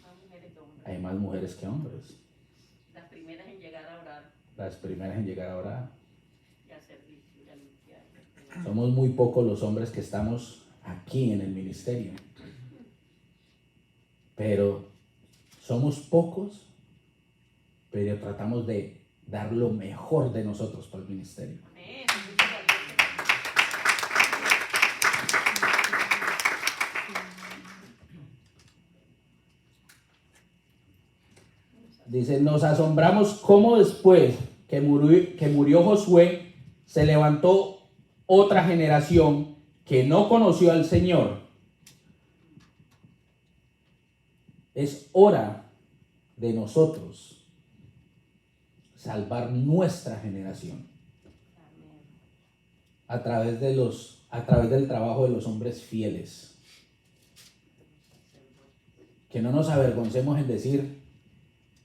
Más mujeres que hombres. hay más mujeres que hombres. Las primeras en llegar a orar Las primeras en llegar a orar. y a servicio y a limpiar. Somos muy pocos los hombres que estamos aquí en el ministerio. Pero somos pocos, pero tratamos de dar lo mejor de nosotros para el ministerio. Amén. Dice, nos asombramos cómo después que murió Josué, se levantó otra generación que no conoció al Señor. Es hora de nosotros salvar nuestra generación a través del trabajo de los hombres fieles. Que no nos avergoncemos en decir,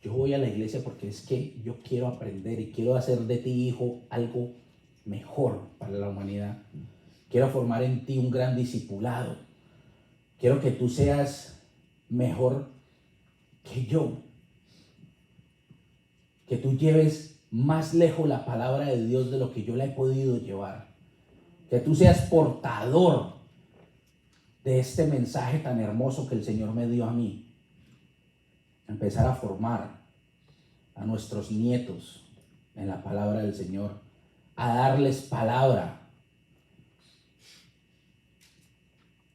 yo voy a la iglesia porque es que yo quiero aprender y quiero hacer de ti, hijo, algo mejor para la humanidad. Quiero formar en ti un gran discipulado. Quiero que tú seas mejor que yo. Que tú lleves más lejos la palabra de Dios de lo que yo la he podido llevar. Que tú seas portador de este mensaje tan hermoso que el Señor me dio a mí. Empezar a formar a nuestros nietos en la palabra del Señor, a darles palabra,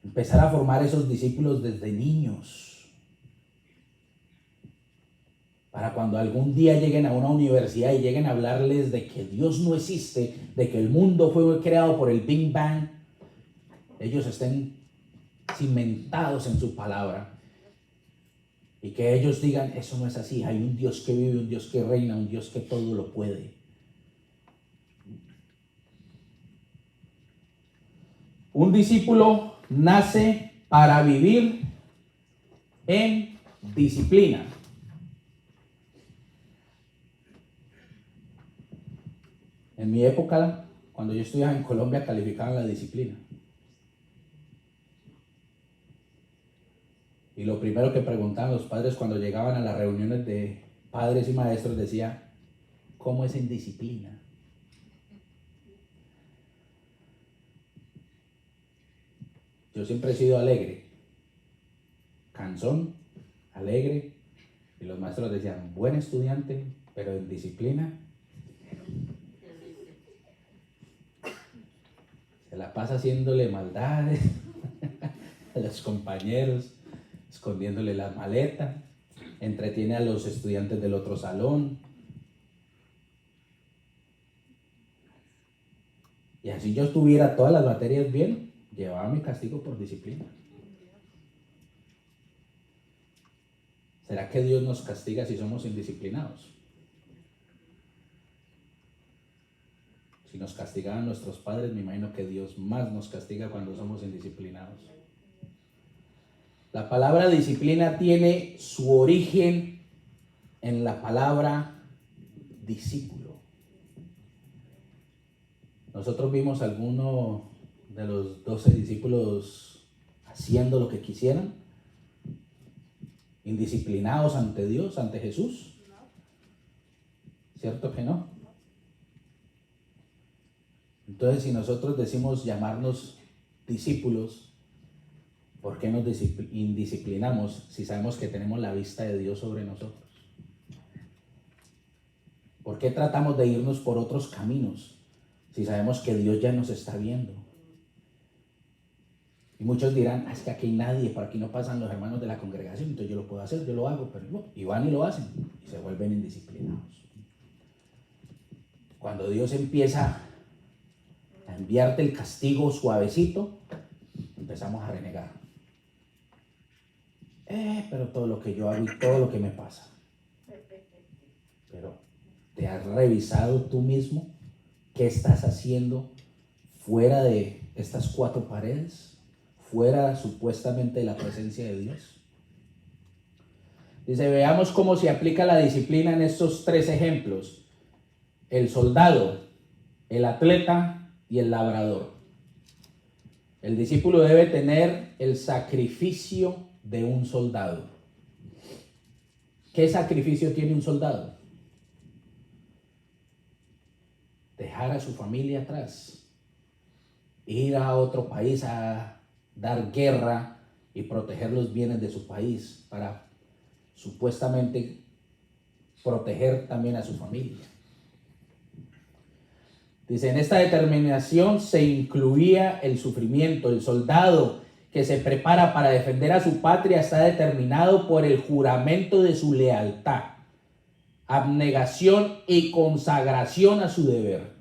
empezar a formar esos discípulos desde niños, para cuando algún día lleguen a una universidad y lleguen a hablarles de que Dios no existe, de que el mundo fue creado por el Big Bang, ellos estén cimentados en su palabra. Y que ellos digan, eso no es así, hay un Dios que vive, un Dios que reina, un Dios que todo lo puede. Un discípulo nace para vivir en disciplina. En mi época, cuando yo estudiaba en Colombia, calificaban la disciplina. Y lo primero que preguntaban los padres cuando llegaban a las reuniones de padres y maestros decía, ¿cómo es en disciplina? Yo siempre he sido alegre, cansón, alegre, y los maestros decían, buen estudiante, pero en disciplina se la pasa haciéndole maldades a los compañeros, escondiéndole la maleta, entretiene a los estudiantes del otro salón. Y así yo tuviera todas las materias bien, llevaba mi castigo por disciplina. ¿Será que Dios nos castiga si somos indisciplinados? Si nos castigaban nuestros padres, me imagino que Dios más nos castiga cuando somos indisciplinados. La palabra disciplina tiene su origen en la palabra discípulo. Nosotros vimos a alguno de los 12 discípulos haciendo lo que quisieran, indisciplinados ante Dios, ante Jesús. ¿Cierto que no? Entonces, si nosotros decimos llamarnos discípulos, ¿por qué nos indisciplinamos si sabemos que tenemos la vista de Dios sobre nosotros? ¿Por qué tratamos de irnos por otros caminos si sabemos que Dios ya nos está viendo? Y muchos dirán, es que aquí hay nadie, por aquí no pasan los hermanos de la congregación, entonces yo lo puedo hacer, yo lo hago, pero no, y van y lo hacen, y se vuelven indisciplinados. Cuando Dios empieza a enviarte el castigo suavecito, empezamos a renegar. Pero todo lo que yo hago y todo lo que me pasa. Pero, ¿te has revisado tú mismo qué estás haciendo fuera de estas cuatro paredes? Fuera supuestamente de la presencia de Dios. Dice, veamos cómo se aplica la disciplina en estos tres ejemplos. El soldado, el atleta y el labrador. El discípulo debe tener el sacrificio de un soldado. ¿Qué sacrificio tiene un soldado? Dejar a su familia atrás. Ir a otro país a dar guerra y proteger los bienes de su país para supuestamente proteger también a su familia. Dice, en esta determinación se incluía el sufrimiento. El soldado que se prepara para defender a su patria está determinado por el juramento de su lealtad, abnegación y consagración a su deber.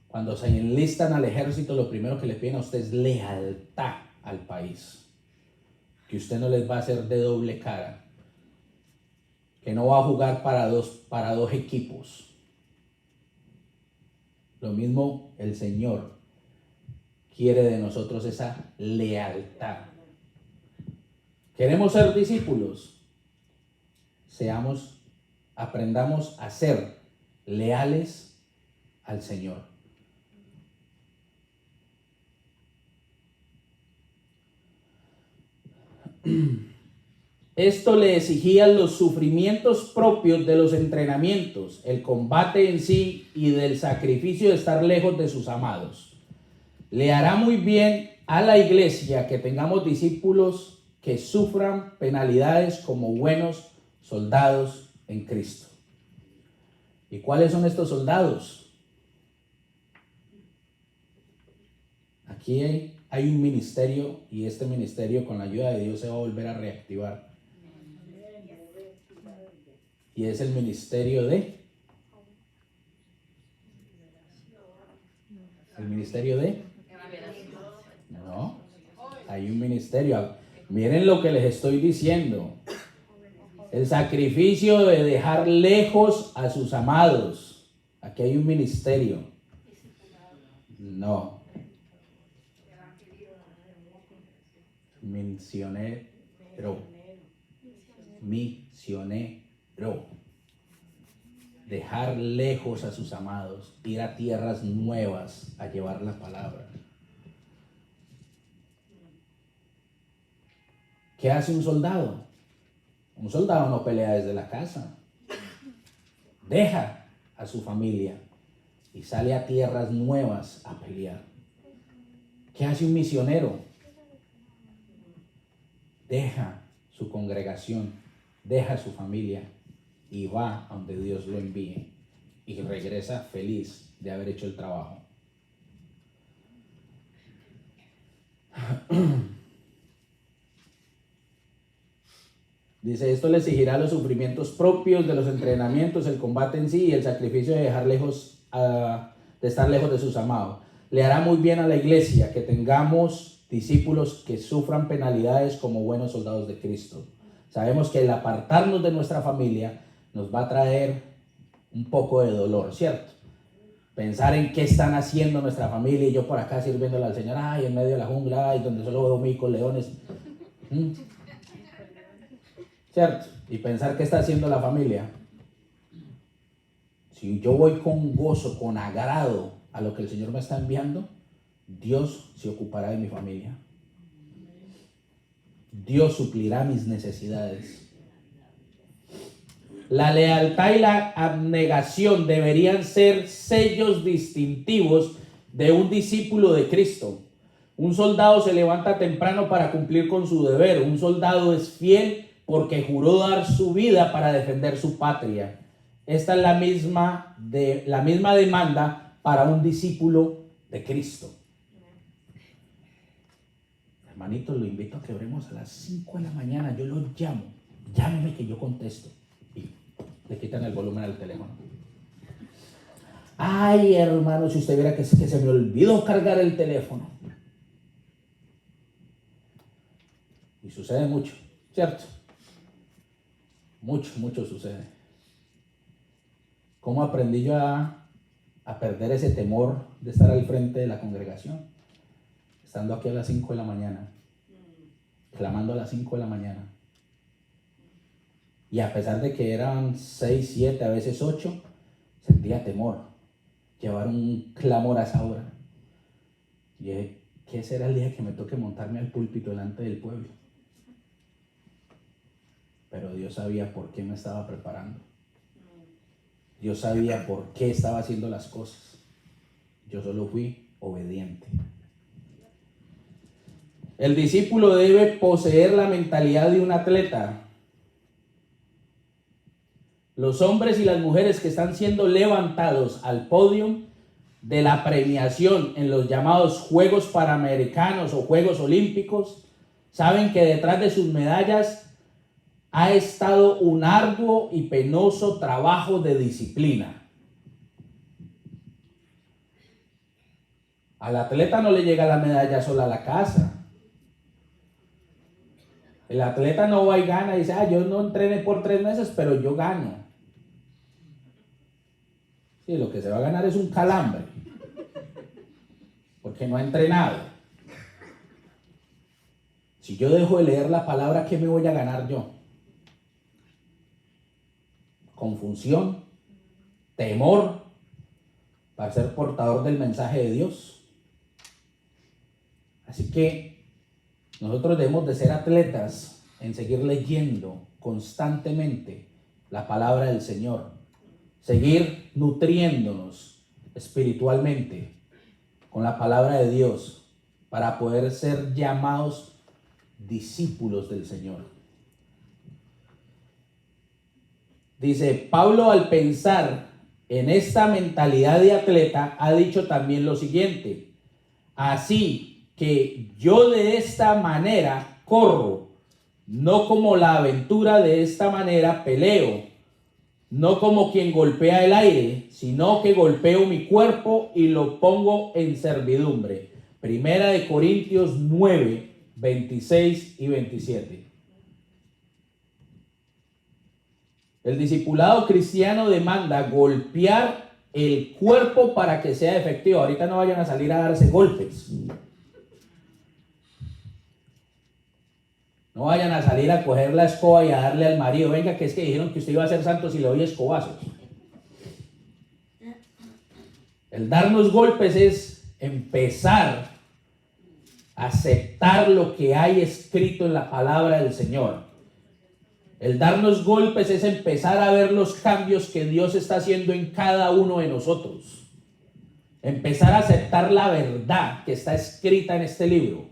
Cuando se enlistan al ejército, lo primero que le piden a usted es lealtad al país. Que usted no les va a hacer de doble cara. Que no va a jugar para dos equipos. Lo mismo el Señor quiere de nosotros, esa lealtad. ¿Queremos ser discípulos? Aprendamos a ser leales al Señor. Esto le exigía los sufrimientos propios de los entrenamientos, el combate en sí y del sacrificio de estar lejos de sus amados. Le hará muy bien a la iglesia que tengamos discípulos que sufran penalidades como buenos soldados en Cristo. ¿Y cuáles son estos soldados? Aquí hay un ministerio y este ministerio con la ayuda de Dios se va a volver a reactivar. Y es el ministerio de... ¿El ministerio de? No, hay un ministerio. Miren lo que les estoy diciendo. El sacrificio de dejar lejos a sus amados. Aquí hay un ministerio. No. Misionero. Dejar lejos a sus amados, ir a tierras nuevas a llevar la palabra. ¿Qué hace un soldado? Un soldado no pelea desde la casa. Deja a su familia y sale a tierras nuevas a pelear. ¿Qué hace un misionero? Deja su congregación, deja su familia y va a donde Dios lo envíe y regresa feliz de haber hecho el trabajo. Dice, esto le exigirá los sufrimientos propios de los entrenamientos, el combate en sí y el sacrificio de estar lejos de sus amados. Le hará muy bien a la iglesia que tengamos discípulos que sufran penalidades como buenos soldados de Cristo. Sabemos que el apartarnos de nuestra familia nos va a traer un poco de dolor, ¿cierto? Pensar en qué están haciendo nuestra familia y yo por acá sirviéndole al Señor, ay, en medio de la jungla, ay, donde solo veo micos, leones. ¿Cierto? Y pensar qué está haciendo la familia. Si yo voy con gozo, con agrado a lo que el Señor me está enviando, Dios se ocupará de mi familia. Dios suplirá mis necesidades. La lealtad y la abnegación deberían ser sellos distintivos de un discípulo de Cristo. Un soldado se levanta temprano para cumplir con su deber. Un soldado es fiel porque juró dar su vida para defender su patria. Esta es la misma demanda para un discípulo de Cristo. hermanito, lo invito a que oremos a las 5 de la mañana. Yo lo llamo. Llámeme que yo contesto. Y le quitan el volumen al teléfono. Ay, hermano, si usted viera que se me olvidó cargar el teléfono. Y sucede mucho, ¿cierto? Mucho sucede. ¿Cómo aprendí yo a perder ese temor de estar al frente de la congregación? Estando aquí a las 5 de la mañana, clamando a las 5 de la mañana. Y a pesar de que eran 6, 7, a veces 8, sentía temor. Llevar un clamor a esa hora. Y dije, ¿qué será el día que me toque montarme al púlpito delante del pueblo? Pero Dios sabía por qué me estaba preparando. Dios sabía por qué estaba haciendo las cosas. Yo solo fui obediente. El discípulo debe poseer la mentalidad de un atleta. Los hombres y las mujeres que están siendo levantados al podio de la premiación en los llamados Juegos Panamericanos o Juegos Olímpicos, saben que detrás de sus medallas ha estado un arduo y penoso trabajo de disciplina. Al atleta no le llega la medalla sola a la casa. El atleta no va y gana y dice, yo no entrené por 3 meses, pero yo gano. Sí, lo que se va a ganar es un calambre, porque no ha entrenado. Si yo dejo de leer la palabra, ¿qué me voy a ganar yo? Confusión, temor para ser portador del mensaje de Dios. Así que nosotros debemos de ser atletas en seguir leyendo constantemente la palabra del Señor, seguir nutriéndonos espiritualmente con la palabra de Dios para poder ser llamados discípulos del Señor. Dice, Pablo, al pensar en esta mentalidad de atleta, ha dicho también lo siguiente: así que yo de esta manera corro, no como la aventura, de esta manera peleo, no como quien golpea el aire, sino que golpeo mi cuerpo y lo pongo en servidumbre. Primera de Corintios 9, 26 y 27. El discipulado cristiano demanda golpear el cuerpo para que sea efectivo. Ahorita no vayan a salir a darse golpes. No vayan a salir a coger la escoba y a darle al marido. Venga, que es que dijeron que usted iba a ser santo si le doy escobazos. El darnos golpes es empezar a aceptar lo que hay escrito en la palabra del Señor. El darnos golpes es empezar a ver los cambios que Dios está haciendo en cada uno de nosotros. Empezar a aceptar la verdad que está escrita en este libro.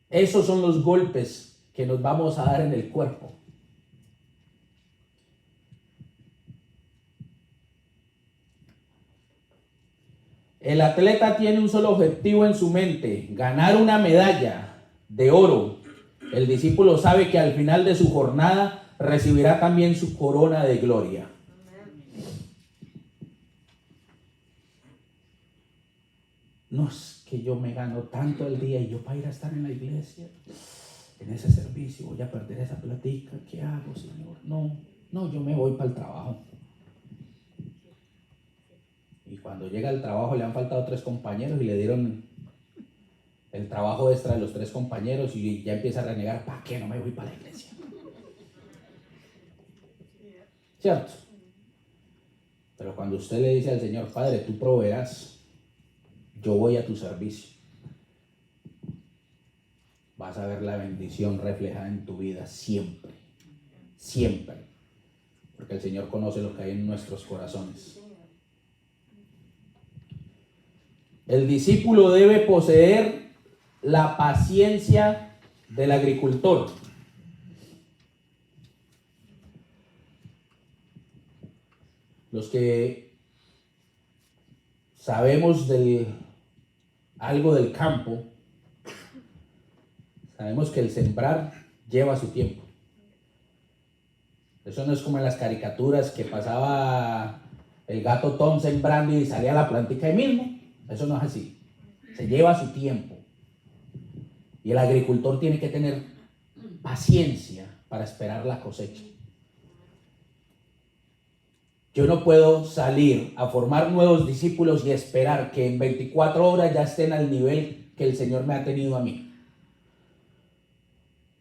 Esos son los golpes que nos vamos a dar en el cuerpo. El atleta tiene un solo objetivo en su mente: ganar una medalla de oro. El discípulo sabe que al final de su jornada recibirá también su corona de gloria. No es que yo me gano tanto al día y yo para ir a estar en la iglesia, en ese servicio, voy a perder esa platica. ¿Qué hago, Señor? No, yo me voy para el trabajo. Y cuando llega al trabajo le han faltado 3 compañeros y le dieron el trabajo extra de los 3 compañeros y ya empieza a renegar: ¿para qué no me voy para la iglesia? ¿Cierto? Pero cuando usted le dice al Señor: Padre, tú proveerás, yo voy a tu servicio, vas a ver la bendición reflejada en tu vida siempre, siempre, porque el Señor conoce lo que hay en nuestros corazones. El discípulo debe poseer la paciencia del agricultor. Los que sabemos algo del campo, Sabemos que el sembrar lleva su tiempo. Eso no es como en las caricaturas que pasaba el gato Tom sembrando y salía la plantica ahí mismo. Eso no es así. Se lleva su tiempo. Y el agricultor tiene que tener paciencia para esperar la cosecha. Yo no puedo salir a formar nuevos discípulos y esperar que en 24 horas ya estén al nivel que el Señor me ha tenido a mí.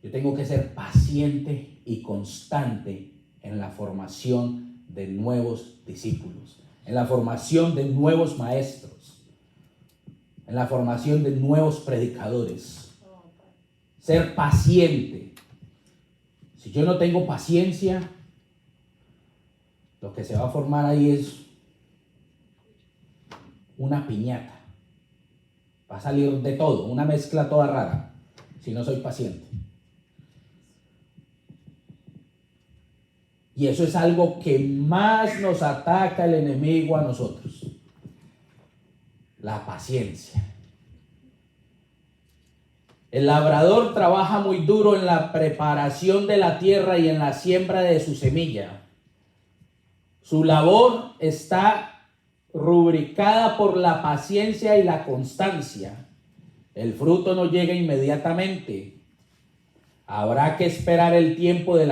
Yo tengo que ser paciente y constante en la formación de nuevos discípulos, en la formación de nuevos maestros, en la formación de nuevos predicadores. Ser paciente. Si yo no tengo paciencia, lo que se va a formar ahí es una piñata. Va a salir de todo, una mezcla toda rara, si no soy paciente. Y eso es algo que más nos ataca el enemigo a nosotros. La paciencia. El labrador trabaja muy duro en la preparación de la tierra y en la siembra de su semilla. Su labor está rubricada por la paciencia y la constancia. El fruto no llega inmediatamente. Habrá que esperar el tiempo de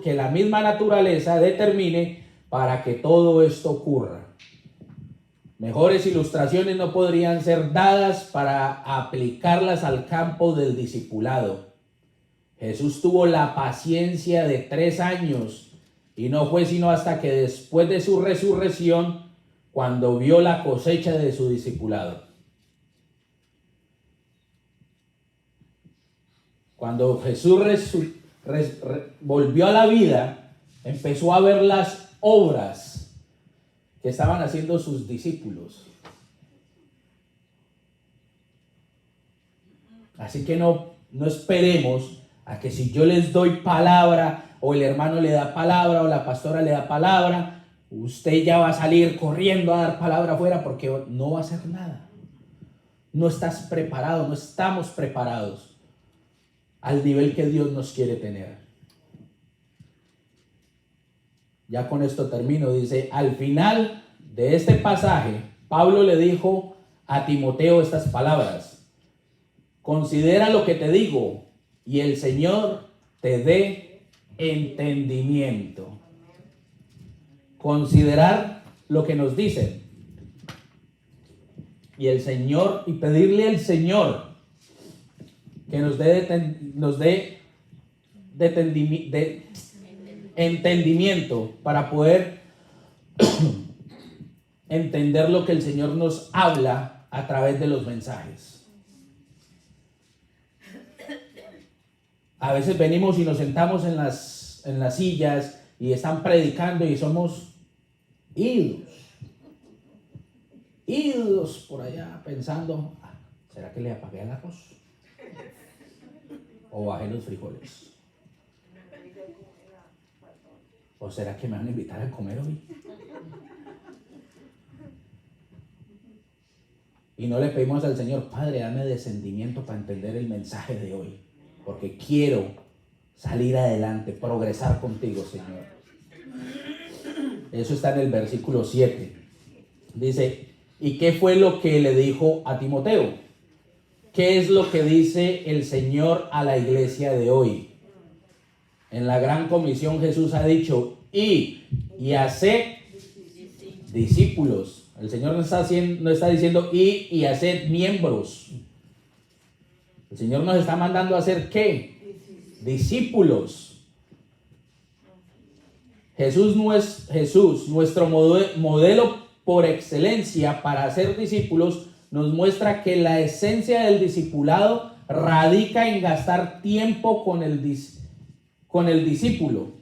que la misma naturaleza determine para que todo esto ocurra. Mejores ilustraciones no podrían ser dadas para aplicarlas al campo del discipulado. Jesús tuvo la paciencia de 3 años y no fue sino hasta que después de su resurrección cuando vio la cosecha de su discipulado. Cuando Jesús volvió a la vida, empezó a ver las obras que estaban haciendo sus discípulos. Así que no esperemos a que si yo les doy palabra, o el hermano le da palabra, o la pastora le da palabra, usted ya va a salir corriendo a dar palabra afuera, porque no va a hacer nada. No estás preparado, no estamos preparados al nivel que Dios nos quiere tener. Ya con esto termino. Dice, al final de este pasaje, Pablo le dijo a Timoteo estas palabras: considera lo que te digo y el Señor te dé entendimiento. Considerar lo que nos dicen y el Señor, y pedirle al Señor que nos dé entendimiento para poder entender lo que el Señor nos habla a través de los mensajes. A veces venimos y nos sentamos en las sillas y están predicando y somos idos por allá pensando, ¿será que le apagué el arroz? ¿O bajé los frijoles? ¿O será que me van a invitar a comer hoy? Y no le pedimos al Señor, Padre, dame descendimiento para entender el mensaje de hoy, porque quiero salir adelante, progresar contigo, Señor. Eso está en el versículo 7. Dice, ¿y qué fue lo que le dijo a Timoteo? ¿Qué es lo que dice el Señor a la iglesia de hoy? En la gran comisión Jesús ha dicho, y haced discípulos. El Señor no está diciendo y haced miembros. El Señor nos está mandando a hacer ¿qué? Discípulos. Jesús, nuestro modelo por excelencia para hacer discípulos, nos muestra que la esencia del discipulado radica en gastar tiempo con el discípulo.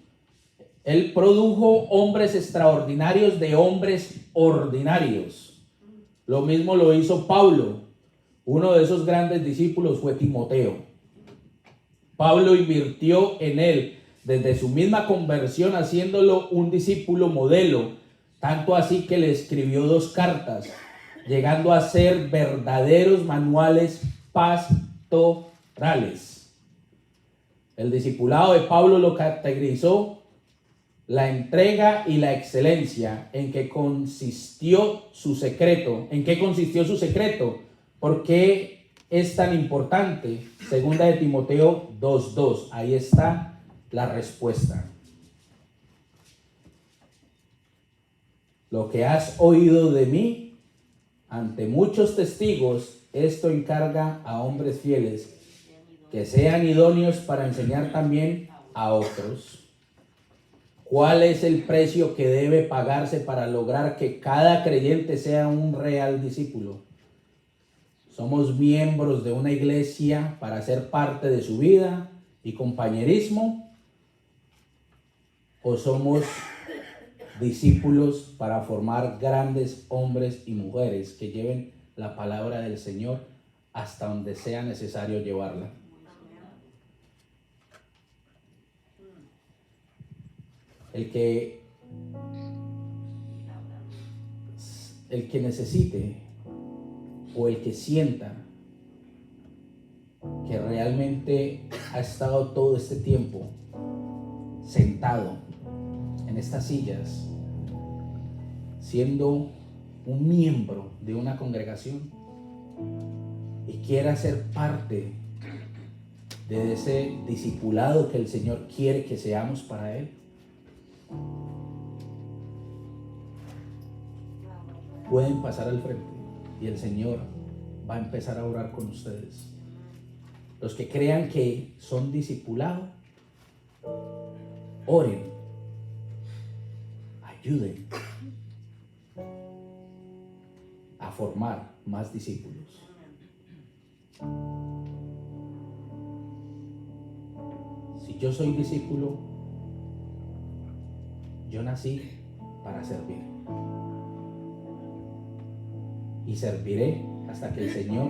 Él produjo hombres extraordinarios de hombres ordinarios. Lo mismo lo hizo Pablo. Uno de esos grandes discípulos fue Timoteo. Pablo invirtió en él desde su misma conversión, haciéndolo un discípulo modelo, tanto así que le escribió 2 cartas, llegando a ser verdaderos manuales pastorales. centrales. El discipulado de Pablo lo caracterizó la entrega y la excelencia. ¿En qué consistió su secreto? ¿En qué consistió su secreto? ¿Por qué es tan importante? Segunda de Timoteo 2:2. Ahí está la respuesta. Lo que has oído de mí ante muchos testigos, esto encarga a hombres fieles que sean idóneos para enseñar también a otros. ¿Cuál es el precio que debe pagarse para lograr que cada creyente sea un real discípulo? ¿Somos miembros de una iglesia para ser parte de su vida y compañerismo? ¿O somos discípulos para formar grandes hombres y mujeres que lleven la palabra del Señor hasta donde sea necesario llevarla? El que necesite o el que sienta que realmente ha estado todo este tiempo sentado en estas sillas, siendo un miembro de una congregación y quiera ser parte de ese discipulado que el Señor quiere que seamos para Él, pueden pasar al frente y el Señor va a empezar a orar con ustedes. Los que crean que son discipulados, oren, ayuden a formar más discípulos. Si yo soy discípulo, yo nací para servir. Y serviré hasta que el Señor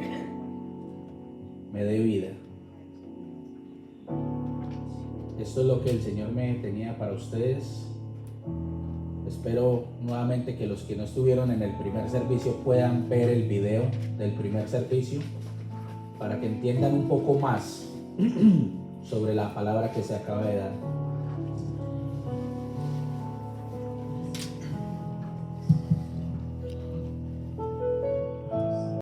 me dé vida. Esto es lo que el Señor me tenía para ustedes. Espero nuevamente que los que no estuvieron en el primer servicio puedan ver el video del primer servicio para que entiendan un poco más sobre la palabra que se acaba de dar.